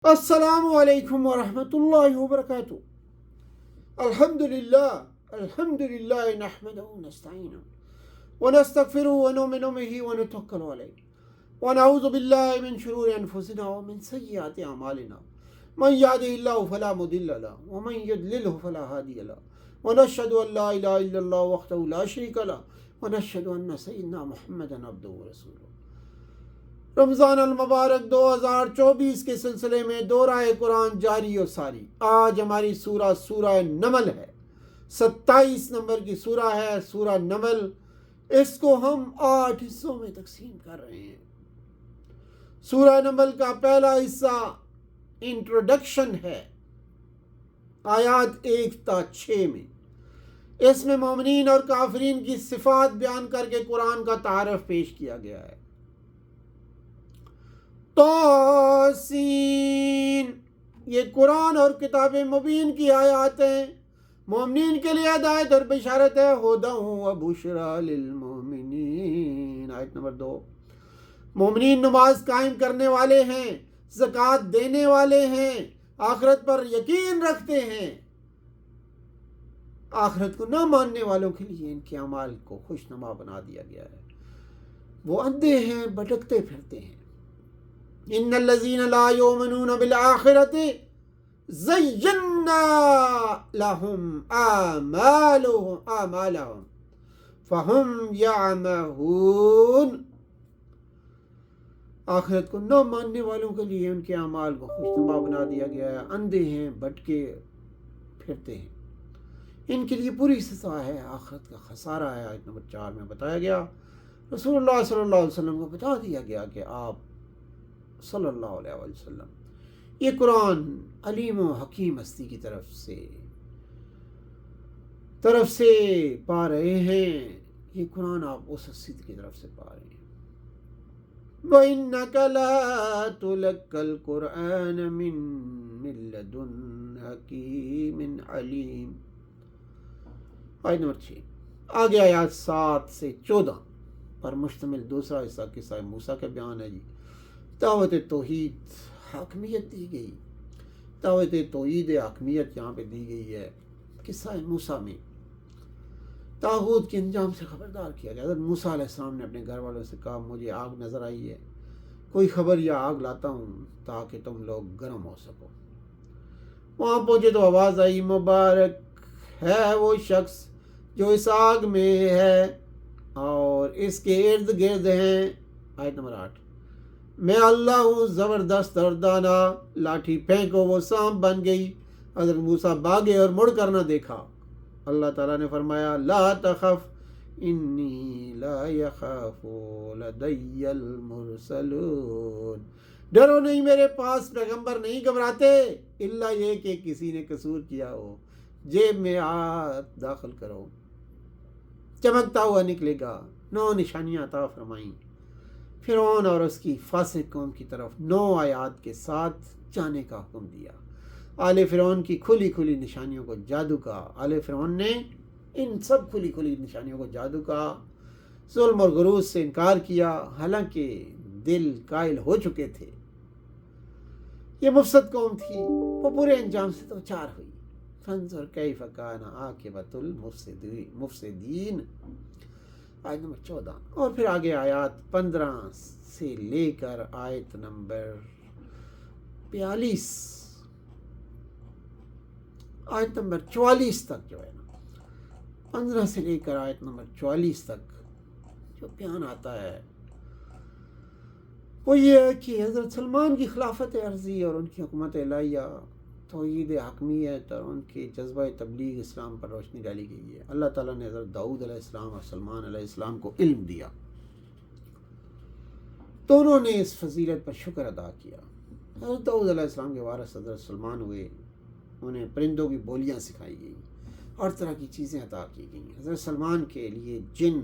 السلام علیکم ورحمۃ اللہ وبرکاتہ۔ الحمد للہ نحمده ونستعینه ونستغفره ونؤمن به ونتوکل علیہ ونعوذ باللہ من شرور انفسنا ومن سیئات اعمالنا من يهده الله فلا مضل له ومن يضلل فلا هادي له ونشهد ان لا اله الا الله وحده لا شريك له ونشهد ان سيدنا محمدا عبده ورسوله۔ رمضان المبارک 2024 کے سلسلے میں دورہ قرآن جاری و ساری۔ آج ہماری سورہ نمل ہے، 27 نمبر کی سورہ ہے سورہ نمل۔ اس کو ہم 8 حصوں میں تقسیم کر رہے ہیں۔ سورہ نمل کا پہلا حصہ انٹروڈکشن ہے، آیات 1 تا 6 میں۔ اس میں مومنین اور کافرین کی صفات بیان کر کے قرآن کا تعارف پیش کیا گیا ہے۔ توسین، یہ قرآن اور کتاب مبین کی آیات ہیں، مومنین کے لیے ہدایت اور بشارت ہے۔ ہدی و بشری للمؤمنین، آیت نمبر 2۔ مومنین نماز قائم کرنے والے ہیں، زکوٰۃ دینے والے ہیں، آخرت پر یقین رکھتے ہیں۔ آخرت کو نہ ماننے والوں کے لیے ان کے اعمال کو خوشنما بنا دیا گیا ہے۔ وہ اندھے ہیں، بھٹکتے پھرتے ہیں۔ ان الذین لا یؤمنون بالآخرۃ زینا لهم اعمالهم فهم یعمہون۔ آخرت کو نہ ماننے والوں کے لیے ان کے اعمال کو خوشنما بنا دیا گیا ہے، اندھے ہیں، بھٹکے پھرتے ہیں۔ ان کے لیے بری سزا ہے، آخرت کا خسارہ ہے۔ آیت نمبر 4 میں بتایا گیا، رسول اللہ صلی اللہ علیہ وسلم کو بتا دیا گیا کہ آپ صلی اللہ علیہ وسلم یہ قرآن علیم و حکیم ہستی کی طرف سے پا رہے ہیں۔ یہ قرآن آپ اس ہستی کی طرف سے پا رہے ہیں۔ وَإِنَّكَ لَا تُلَقَّى الْقُرْآنَ مِن لَّدُنْ حَكِيمٍ عَلِيمٍ۔ آیت نمبر 6 آگے آیات 7 سے 14 پر مشتمل دوسرا حصہ قصہ موسیٰ کا بیان ہے۔ دعوت توحید حاکمیت دی گئی، دعوت توحید حاکمیت یہاں پہ دی گئی ہے۔ قصہ موسیٰ میں طاغوت کے انجام سے خبردار کیا گیا۔ حضرت موسیٰ علیہ السلام نے اپنے گھر والوں سے کہا، مجھے آگ نظر آئی ہے، کوئی خبر یا آگ لاتا ہوں تاکہ تم لوگ گرم ہو سکو۔ وہاں پہنچے تو آواز آئی، مبارک ہے وہ شخص جو اس آگ میں ہے اور اس کے ارد گرد ہیں۔ آیت نمبر 8 میں اللہ ہوں زبردست اور دانا، لاٹھی پھینکو، وہ سانپ بن گئی۔ حضرت موسیٰ بھاگے اور مڑ کر نہ دیکھا۔ اللہ تعالیٰ نے فرمایا، لا تخف انی لا یخاف لدی المرسلون، ڈرو نہیں، میرے پاس پیغمبر نہیں گھبراتے، الا یہ کہ کسی نے قصور کیا ہو۔ جیب میں ہاتھ داخل کرو، چمکتا ہوا نکلے گا۔ 9 نشانیاں عطا فرمائیں۔ فرعون اور اس کی فاسق قوم کی طرف 9 آیات کے ساتھ جانے کا حکم دیا۔ آل فرعون کی کھلی کھلی نشانیوں کو جادو کہا۔ آل فرعون نے ان سب کھلی کھلی نشانیوں کو جادو کہا، ظلم اور غرور سے انکار کیا، حالانکہ دل قائل ہو چکے تھے۔ یہ مفسد قوم تھی، وہ برے انجام سے دوچار ہوئی۔ فانظر کیف کان عاقبۃ المفسدین، آیت نمبر 14۔ اور پھر آگے آیات 15 سے لے کر آیت نمبر 42 آیت نمبر 44 تک جو ہے نا، 15 سے لے کر آیت نمبر 44 تک جو بیان آتا ہے وہ یہ ہے کہ حضرت سلمان کی خلافت عرضی اور ان کی حکومت الہیہ، توحید حاکمیت اور ان کے جذبہ تبلیغ اسلام پر روشنی ڈالی گئی ہے۔ اللہ تعالیٰ نے حضرت داؤد علیہ السلام اور سلمان علیہ السلام کو علم دیا، دونوں نے اس فضیلت پر شکر ادا کیا۔ حضرت داؤد علیہ السلام کے وارث حضرت سلمان ہوئے، انہیں پرندوں کی بولیاں سکھائی گئیں اور طرح کی چیزیں عطا کی گئیں۔ حضرت سلمان کے لیے جن،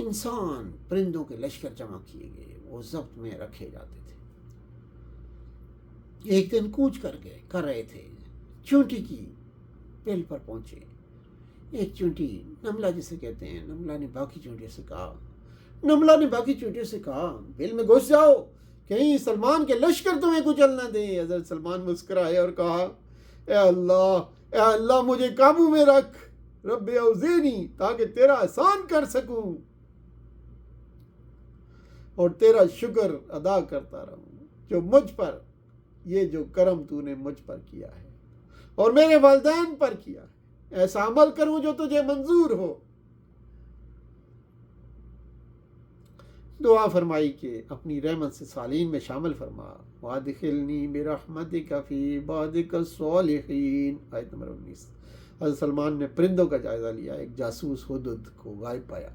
انسان، پرندوں کے لشکر جمع کیے گئے، وہ ضبط میں رکھے جاتے تھے۔ ایک دن کوچ کر رہے تھے، چونٹی کی پیل پر پہنچے۔ ایک چونٹی، نملہ جسے کہتے ہیں، نملہ نے باقی چونٹیوں سے کہا، بیل میں گھس جاؤ کہیں سلمان کے لشکر تمہیں کچل نہ دیں۔ حضرت سلمان مسکرائے اور کہا اے اللہ مجھے قابو میں رکھ، رب اوزینی، تاکہ تیرا احسان کر سکوں اور تیرا شکر ادا کرتا رہوں جو مجھ پر، یہ جو کرم تو نے مجھ پر کیا ہے اور میرے والدین پر کیا ہے، ایسا عمل کروں جو تجھے منظور ہو۔ دعا فرمائی کہ اپنی رحمت سے صالحین میں شامل فرما، وادخلنی برحمتک فی عبادک الصالحین، آیت نمبر 19۔ حضرت سلمان نے پرندوں کا جائزہ لیا، ایک جاسوس ہدہد کو غائب پایا،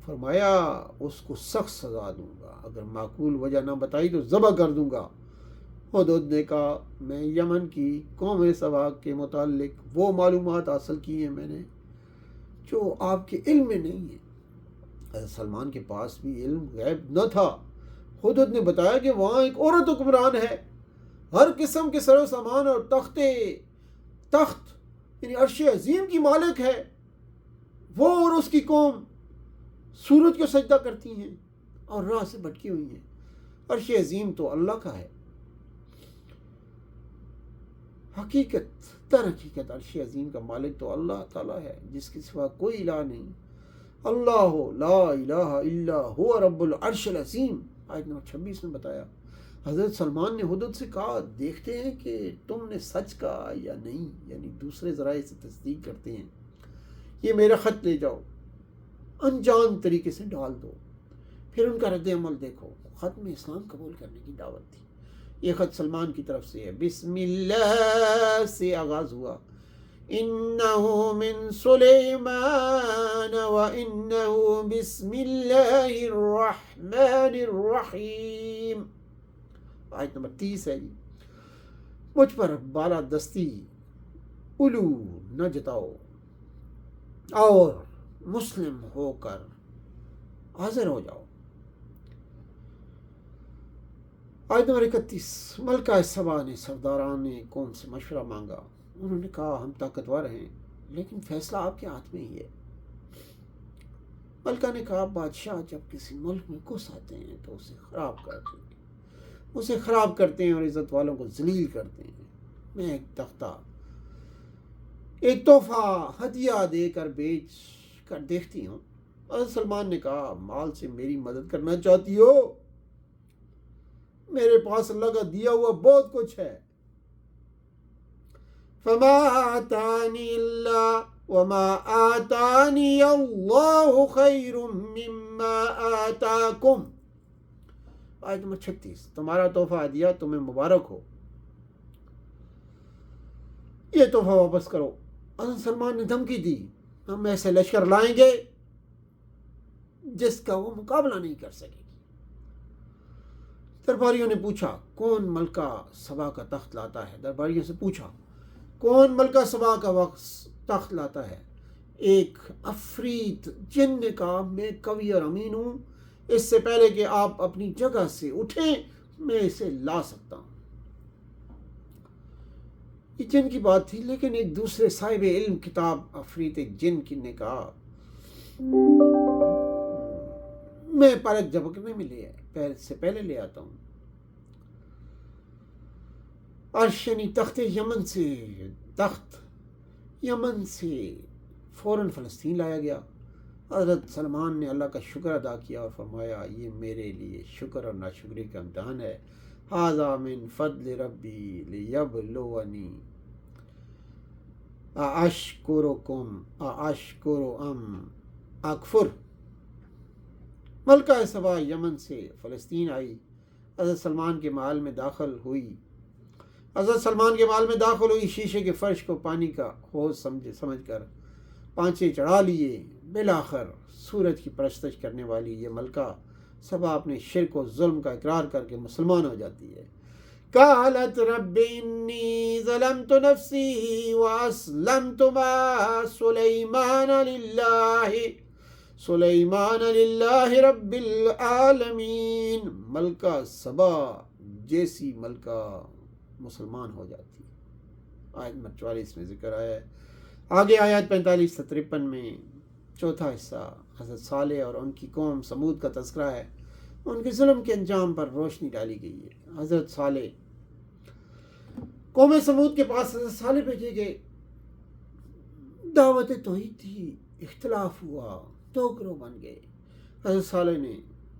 فرمایا اس کو سخت سزا دوں گا، اگر معقول وجہ نہ بتائی تو ذبح کر دوں گا۔ ہدہد نے کہا میں یمن کی قوم سبا کے متعلق وہ معلومات حاصل کی ہیں میں نے جو آپ کے علم میں نہیں ہیں۔ حضرت سلمان کے پاس بھی علم غیب نہ تھا۔ ہدہد نے بتایا کہ وہاں ایک عورت حکمران ہے، ہر قسم کے سر و سامان اور تخت یعنی عرش عظیم کی مالک ہے، وہ اور اس کی قوم سورج کو سجدہ کرتی ہیں اور راہ سے بھٹکی ہوئی ہیں۔ عرش عظیم تو اللہ کا ہے، در حقیقت عرش عظیم کا مالک تو اللہ تعالیٰ ہے جس کے سوا کوئی الہ نہیں۔ اللہ لا الہ الا ہوا رب العرش العظیم، آیت نمبر 26 میں بتایا۔ حضرت سلمان نے ہدہد سے کہا دیکھتے ہیں کہ تم نے سچ کہا یا نہیں، یعنی دوسرے ذرائع سے تصدیق کرتے ہیں، یہ میرا خط لے جاؤ، انجان طریقے سے ڈال دو، پھر ان کا رد عمل دیکھو۔ خط میں اسلام قبول کرنے کی دعوت تھی۔ یہ خط سلمان کی طرف سے ہے، بسم اللہ سے آغاز ہوا، انہو من سلیمان وانہو بسم اللہ الرحمن الرحیم، آیت نمبر 30 ہے جی۔ مجھ پر بالا دستی الو نہ جتاؤ اور مسلم ہو کر حاضر ہو جاؤ۔ آیت نمبر 31، ملکہ سبا نے سرداران قوم سے مشورہ مانگا، انہوں نے کہا ہم طاقتور ہیں لیکن فیصلہ آپ کے ہاتھ میں ہی ہے۔ ملکہ نے کہا بادشاہ جب کسی ملک میں گھس آتے ہیں تو اسے خراب کرتے ہیں اور عزت والوں کو ذلیل کرتے ہیں۔ میں ایک تحفہ ہدیہ دے کر بیچ کر دیکھتی ہوں۔ حضرت سلمان نے کہا مال سے میری مدد کرنا چاہتی ہو؟ میرے پاس اللہ کا دیا ہوا بہت کچھ ہے۔ فما آتانی اللہ وما آتانی اللہ خیر مما آتاکم، آیت نمبر 36، تمہارا تحفہ ہدیہ تمہیں مبارک ہو، یہ تحفہ واپس کرو۔ حضرت سلمان نے دھمکی دی ہم ایسے لشکر لائیں گے جس کا وہ مقابلہ نہیں کر سکے گی۔ درباریوں نے پوچھا کون ملکہ سبا کا تخت لاتا ہے؟ درباریوں سے پوچھا کون ملکہ سبا کا تخت لاتا ہے؟ ایک عفریت جن نے کہا میں قوی اور امین ہوں، اس سے پہلے کہ آپ اپنی جگہ سے اٹھیں میں اسے لا سکتا ہوں۔ یہ جن کی بات تھی، لیکن ایک دوسرے صاحب علم کتاب عفریت جن کی نے کہا میں پلک جھپکنے میں سے پہلے لے آتا ہوں۔ عرش یعنی تخت یمن سے فوراً فلسطین لایا گیا۔ حضرت سلمان نے اللہ کا شکر ادا کیا اور فرمایا یہ میرے لیے شکر اور ناشکری کا امتحان ہے، ھذا من فضل ربی لیبلونی ااشکرکم ااشکر ام اکفر۔ ملکہ سبا یمن سے فلسطین آئی، حضرت سلمان کے محل میں داخل ہوئی۔ شیشے کے فرش کو پانی کا حوض سمجھ کر پانچے چڑھا لیے۔ بالآخر سورج کی پرستش کرنے والی یہ ملکہ سبا اپنے شرک و ظلم کا اقرار کر کے مسلمان ہو جاتی ہے۔ قالت رب انی ظلمت نفسی واسلمت مع سلیمان للہ رب العالمین۔ ملکہ سبا جیسی ملکہ مسلمان ہو جاتی ہے۔ آیت نمبر 44 میں ذکر ہے۔ آگے آیات 45 سے 53 میں چوتھا حصہ حضرت صالح اور ان کی قوم سمود کا تذکرہ ہے۔ ان کے ظلم کے انجام پر روشنی ڈالی گئی ہے۔ حضرت صالح، قوم سمود کے پاس حضرت صالح بھیجے گئے، دعوت توحید تھی، اختلاف ہوا، دو گروہ بن گئے۔ حضرت صالح نے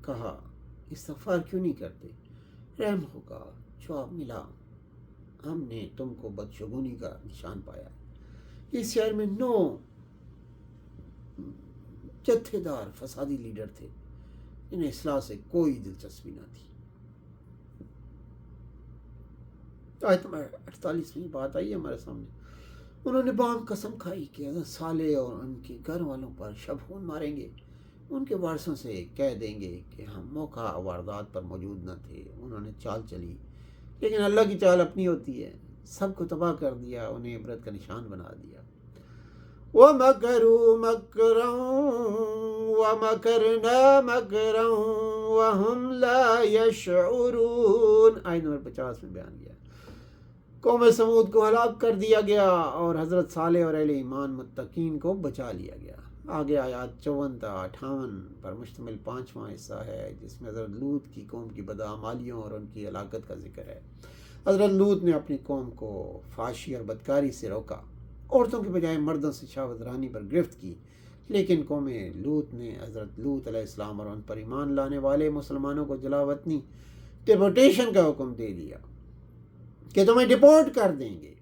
کہا استغفار کیوں نہیں کرتے، رحم ہوگا۔ جواب ملا ہم نے تم کو بدشگونی کا نشان پایا۔ اس شہر میں 9 جتھے دار فسادی لیڈر تھے، انہیں اصلاح سے کوئی دلچسپی نہ تھی۔ آیت نمبر 48 میں یہ بات آئی ہے ہمارے سامنے۔ انہوں نے باہم قسم کھائی کہ حضرت صالح اور ان کے گھر والوں پر شبہون ماریں گے، ان کے وارثوں سے کہہ دیں گے کہ ہم موقع واردات پر موجود نہ تھے۔ انہوں نے چال چلی، لیکن اللہ کی چال اپنی ہوتی ہے، سب کو تباہ کر دیا، انہیں عبرت کا نشان بنا دیا۔ وَمَكَرُوا مَكْرًا وَمَكَرْنَا مَكْرًا وَهُمْ لَا يَشْعُرُونَ۔ آیت نمبر 50 میں بیان کیا۔ قوم سمود کو ہلاک کر دیا گیا اور حضرت صالح اور اہل ایمان متقین کو بچا لیا گیا۔ آگے آیات 54 تا 58 پر مشتمل 5واں حصہ ہے، جس میں حضرت لوط کی قوم کی بدعمالیوں اور ان کی ہلاکت کا ذکر ہے۔ حضرت لوط نے اپنی قوم کو فحاشی اور بدکاری سے روکا، عورتوں کے بجائے مردوں سے شہوت رانی پر گرفت کی، لیکن قوم لوط نے حضرت لوط علیہ السلام اور ان پر ایمان لانے والے مسلمانوں کو جلا وطنی ڈیپورٹیشن کا حکم دے دیا کہ تمہیں ڈپورٹ کر دیں گے۔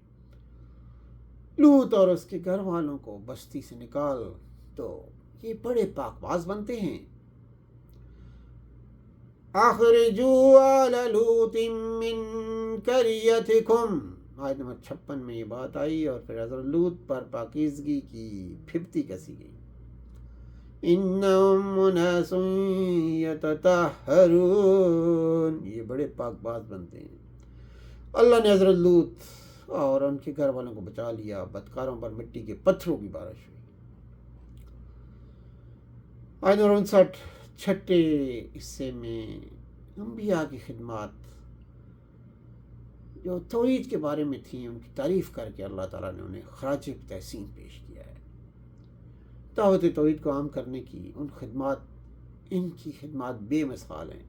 لوط اور اس کے گھر والوں کو بستی سے نکال تو یہ بڑے پاک باز بنتے ہیں۔ اخرجوا آل لوط من قریتکم، آیت نمبر 56 میں یہ بات آئی، اور پھر حضرت لوط پر پاکیزگی کی پھپتی کسی گئی۔ انہم اناس یتطہرون، یہ بڑے پاک باز بنتے ہیں۔ اللہ نے حضرت لوط اور ان کے گھر والوں کو بچا لیا، بدکاروں پر مٹی کے پتھروں کی بارش ہوئی۔ آیت نمبر 59 چھٹے حصے میں انبیاء کی خدمات جو توحید کے بارے میں تھیں، ان کی تعریف کر کے اللہ تعالیٰ نے انہیں خراج تحسین پیش کیا ہے۔ دعوت توحید کو عام کرنے کی ان کی خدمات بے مثال ہیں۔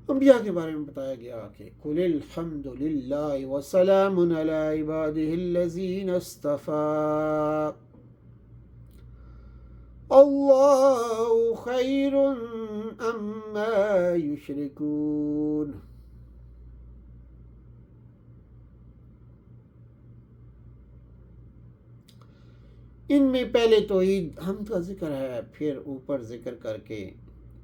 انبیاء کے بارے میں بتایا گیا کہ قُلِ الْحَمْدُ لِلَّهِ وَسَلَامٌ عَلَىٰ عِبَادِهِ الَّذِينَ اصْطَفَىٰ اللَّهُ خَيْرٌ عَمَّا يُشْرِكُونَ۔ ان میں پہلے توحید حمد کا ذکر ہے، پھر اوپر ذکر کر کے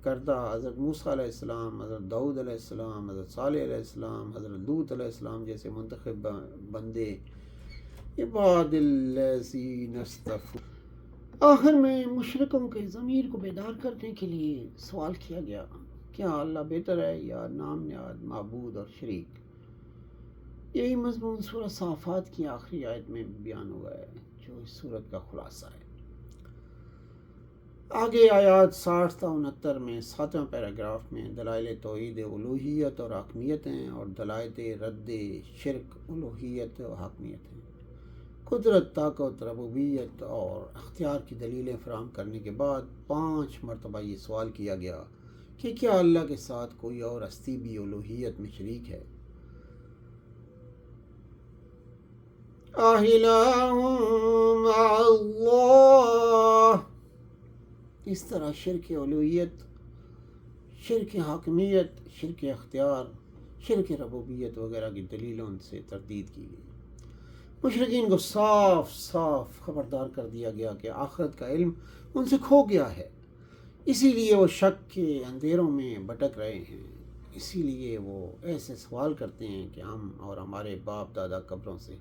کردہ حضرت موسیٰ علیہ السلام، حضرت داؤد علیہ السلام، حضرت صالح علیہ السلام، حضرت لوط علیہ السلام جیسے منتخب بندے، عباد الذین اصطفوا۔ آخر میں مشرکوں کے ضمیر کو بیدار کرنے کے لیے سوال کیا گیا، کیا اللہ بہتر ہے یا نام نہاد معبود اور شریک؟ یہی مضمون سورہ صافات کی آخری آیت میں بیان ہوا ہے، جو اس سورت کا خلاصہ ہے۔ آگے آیات 60 تا 69 میں 7واں پیراگراف میں دلائل توحید الوہیت اور حاکمیت ہیں، اور دلائل رد شرک الوہیت و حاکمیت ہیں۔ قدرت، طاقت، ربوبیت اور اختیار کی دلیلیں فراہم کرنے کے بعد 5 مرتبہ یہ سوال کیا گیا کہ کیا اللہ کے ساتھ کوئی اور ہستی بھی الوہیت میں شریک ہے؟ الہ مع اللہ۔ اس طرح شرک الوہیت، شرک حاکمیت، شرک اختیار، شرک ربوبیت وغیرہ کی دلیلوں سے تردید کی گئی۔ مشرکین کو صاف صاف خبردار کر دیا گیا کہ آخرت کا علم ان سے کھو گیا ہے، اسی لیے وہ شک کے اندھیروں میں بھٹک رہے ہیں۔ اسی لیے وہ ایسے سوال کرتے ہیں کہ ہم اور ہمارے باپ دادا قبروں سے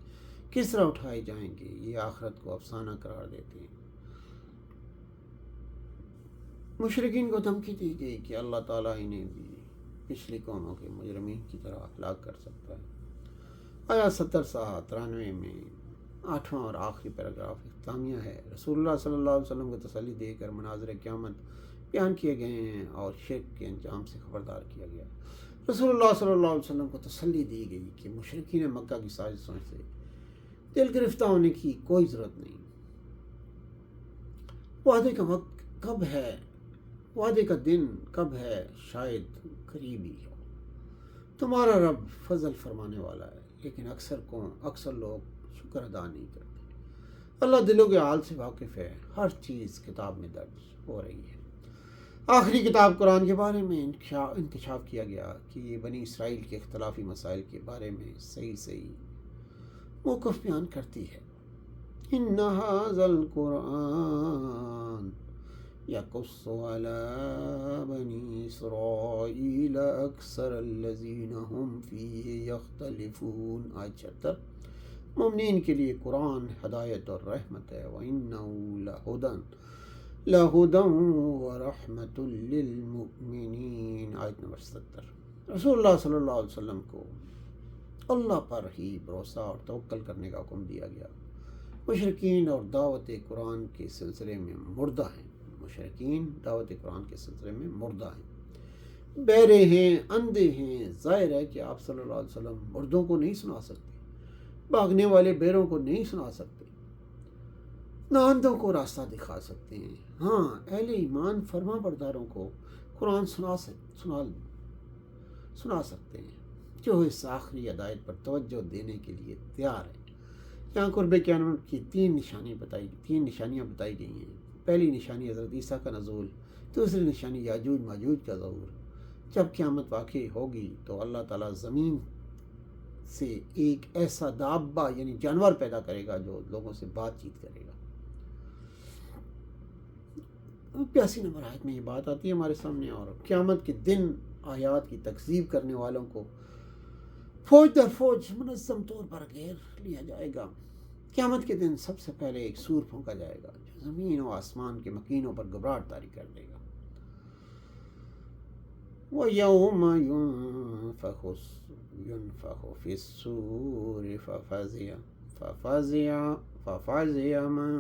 کس طرح اٹھائے جائیں گے۔ یہ آخرت کو افسانہ قرار دیتے ہیں۔ مشرکین کو دھمکی دی گئی کہ اللہ تعالیٰ انہیں بھی پچھلی قوموں کے مجرمین کی طرح ہلاک کر سکتا ہے۔ آیات 70 سے 93 میں 8واں اور آخری پیراگراف اختتامیہ ہے۔ رسول اللہ صلی اللہ علیہ وسلم کو تسلی دے کر مناظر قیامت بیان کیے گئے ہیں اور شرک کے انجام سے خبردار کیا گیا۔ رسول اللہ صلی اللہ علیہ وسلم کو تسلی دی گئی کہ مشرکین مکہ کی سازشوں سے دل گرفتہ ہونے کی کوئی ضرورت نہیں۔ وعدے کا وقت کب ہے وعدے کا دن کب ہے؟ شاید قریب ہی ہو۔ تمہارا رب فضل فرمانے والا ہے، لیکن اکثر لوگ شکر ادا نہیں کرتے۔ اللہ دلوں کے حال سے واقف ہے، ہر چیز کتاب میں درج ہو رہی ہے۔ آخری کتاب قرآن کے بارے میں انکشاف کیا گیا کہ یہ بنی اسرائیل کے اختلافی مسائل کے بارے میں صحیح موقف بیان کرتی ہے۔ ان ھذا القرآن یقص علی بنی اسرائیل اکثر الذین هم فیہ یختلفون۔ آیت 76۔ مومنین کے لیے قرآن ہدایت اور رحمت ہے، وَإِنَّهُ لَهُدًى وَرَحْمَةٌ لِّلْمُؤْمِنِينَ۔ آیت نمبر 77۔ رسول اللہ صلی اللہ علیہ وسلم کو اللہ پر ہی بھروسہ اور توکل کرنے کا حکم دیا گیا۔ مشرکین اور دعوت قرآن کے سلسلے میں مردہ ہیں۔ بہرے ہیں، اندھے ہیں۔ ظاہر ہے کہ آپ صلی اللہ علیہ وسلم مردوں کو نہیں سنا سکتے، بھاگنے والے بہروں کو نہیں سنا سکتے، نہ اندھوں کو راستہ دکھا سکتے ہیں۔ ہاں، اہل ایمان فرما برداروں کو قرآن سنا سکتے ہیں، جو اس آخری ہدایت پر توجہ دینے کے لیے تیار ہے۔ یہاں قرب قیامت کی تین نشانیاں بتائی گئی ہیں۔ پہلی نشانی حضرت عیسیٰ کا نزول، دوسری نشانی یاجوج ماجوج کا ظہور۔ جب قیامت واقع ہوگی تو اللہ تعالیٰ زمین سے ایک ایسا دابہ یعنی جانور پیدا کرے گا جو لوگوں سے بات چیت کرے گا۔ 82 نمبر آیت میں یہ بات آتی ہے ہمارے سامنے، اور قیامت کے دن آیات کی تکذیب کرنے والوں کو فوج در فوج منظم طور پر گھیر لیا جائے گا۔ قیامت کے دن سب سے پہلے ایک سور پھونکا جائے گا جو زمین و آسمان کے مکینوں پر گھبراہٹ طاری کر دے گا۔ وَيَوْمَ يُنفَخُ فِي الصُّورِ فَفَزِعَ مَن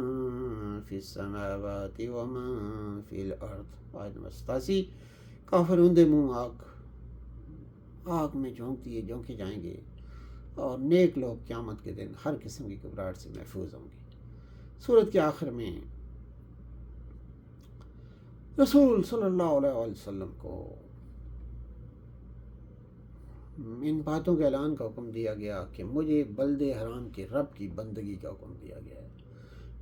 فِي السَّمَاوَاتِ وَمَن فِي الْأَرْضِ۔ آیت نمبر 87۔ کافر اندھے منہ آگ میں جھونکے جائیں گے، اور نیک لوگ قیامت کے دن ہر قسم کی گھبراہٹ سے محفوظ ہوں گے۔ سورت کے آخر میں رسول صلی اللہ علیہ وسلم کو ان باتوں کے اعلان کا حکم دیا گیا کہ مجھے بلد حرام کے رب کی بندگی کا حکم دیا گیا ہے،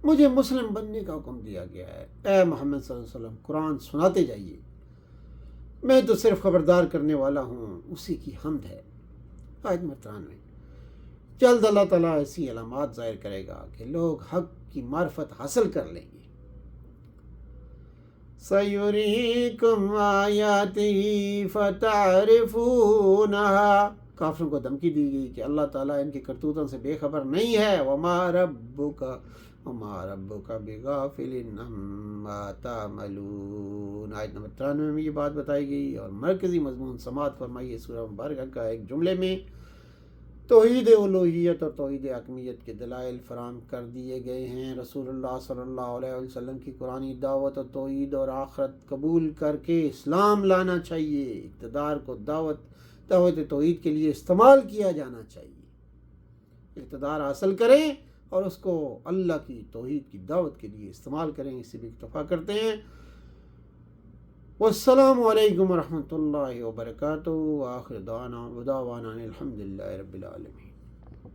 مجھے مسلم بننے کا حکم دیا گیا ہے۔ اے محمد صلی اللہ علیہ وسلم، قرآن سناتے جائیے، میں تو صرف خبردار کرنے والا ہوں، اسی کی حمد ہے۔ آیت نمبر 93۔ جلد اللہ تعالیٰ ایسی علامات ظاہر کرے گا کہ لوگ حق کی معرفت حاصل کر لیں گے۔ سَيُرِيكُمْ آيَاتِهِ فَتَعْرِفُونَهَا۔ کافروں کو دھمکی دی گئی کہ اللہ تعالیٰ ان کی کرتوتوں سے بے خبر نہیں ہے۔ وَمَا رَبُّكَ بِغَافِلٍ عَمَّا تَعْمَلُونَ۔ آیت نمبر 93 میں یہ بات بتائی گئی، اور مرکزی مضمون سماعت فرمائیے سورہ مبارکہ کا ایک جملے میں توحید الوہیت اور توحید حکمیت کے دلائل فراہم کر دیے گئے ہیں۔ رسول اللہ صلی اللہ علیہ وسلم کی قرآنی دعوت اور توحید اور آخرت قبول کر کے اسلام لانا چاہیے۔ اقتدار کو دعوت توحید کے لیے استعمال کیا جانا چاہیے۔ اقتدار حاصل کریں اور اس کو اللہ کی توحید کی دعوت کے لیے استعمال کریں، اس سے بھی اکتفا کرتے ہیں۔ والسلام علیکم ورحمۃ اللہ وبرکاتہ، وآخر دعوانا الحمد للہ رب العالمین۔